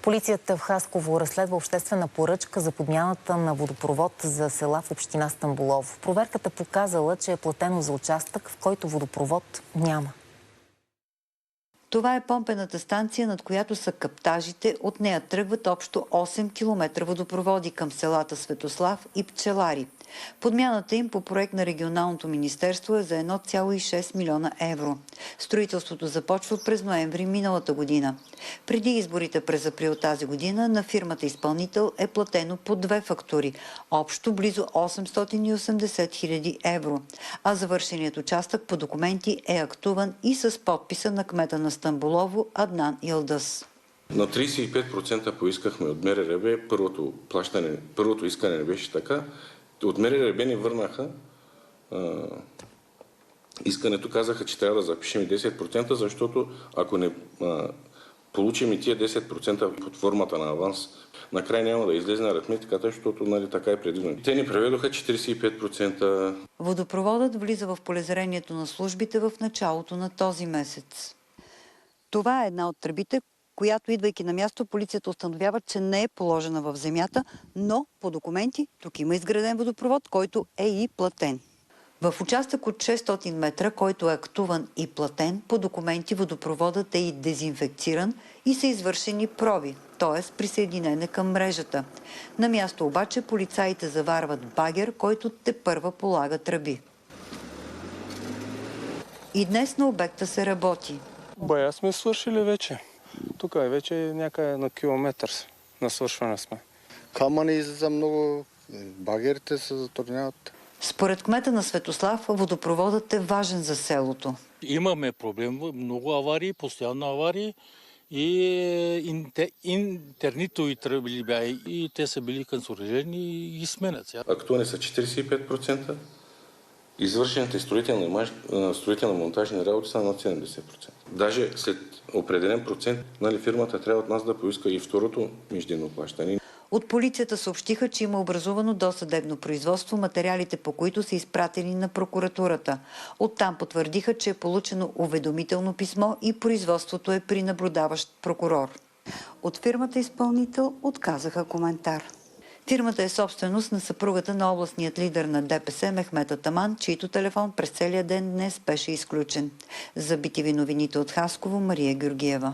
Полицията в Хасково разследва обществена поръчка за подмяната на водопровод за села в община Стамболово. Проверката показала, че е платено за участък, в който водопровод няма. Това е помпената станция, над която са каптажите. От нея тръгват общо 8 км водопроводи към селата Светослав и Пчелари. Подмяната им по проект на Регионалното министерство е за 1,6 милиона евро. Строителството започва през ноември миналата година. Преди изборите през април тази година на фирмата изпълнител е платено по 2 фактури, общо близо 880 хиляди евро. А завършеният участък по документи е актуван и с подписа на кмета на Стамболово Аднан Йылдыз. На 35% поискахме от МРРБ, първото искане не беше така. От МРРБ ни върнаха искането, казаха, че трябва да запишем 10%, защото ако не получим и тия 10% под формата на аванс, накрая няма да излезе на аритметиката, защото така е предвидено. Те ни преведоха 45%. Водопроводът влиза в полезрението на службите в началото на този месец. Това е една от тръбите, която, идвайки на място, полицията установява, че не е положена в земята, но по документи тук има изграден водопровод, който е и платен. В участък от 600 метра, който е актуван и платен, по документи водопроводът е и дезинфекциран и са извършени проби, т.е. присъединене към мрежата. На място обаче полицаите заварват багер, който тепърва полага тръби. И днес на обекта се работи. Бая сме свършили вече. Тук е вече някъде на километър на свършване сме. Камъни излиза много, багерите се затрудняват. Според кмета на Светослав, водопроводът е важен за селото. Имаме проблем, много аварии, постоянно аварии и интернитови тръби бяха и те са били канцерогенни и ги сменят. Актуални са 45%, извършените строително-монтажни работи са на 70%. Даже след определен процент, фирмата трябва от нас да поиска и второто междинно плащане. От полицията съобщиха, че има образувано досъдебно производство, материалите по които са изпратени на прокуратурата. Оттам потвърдиха, че е получено уведомително писмо и производството е при наблюдаващ прокурор. От фирмата изпълнител отказаха коментар. Фирмата е собственост на съпругата на областният лидер на ДПС Мехмет Атаман, чийто телефон през целия ден днес беше изключен. За BTV новините от Хасково, Мария Георгиева.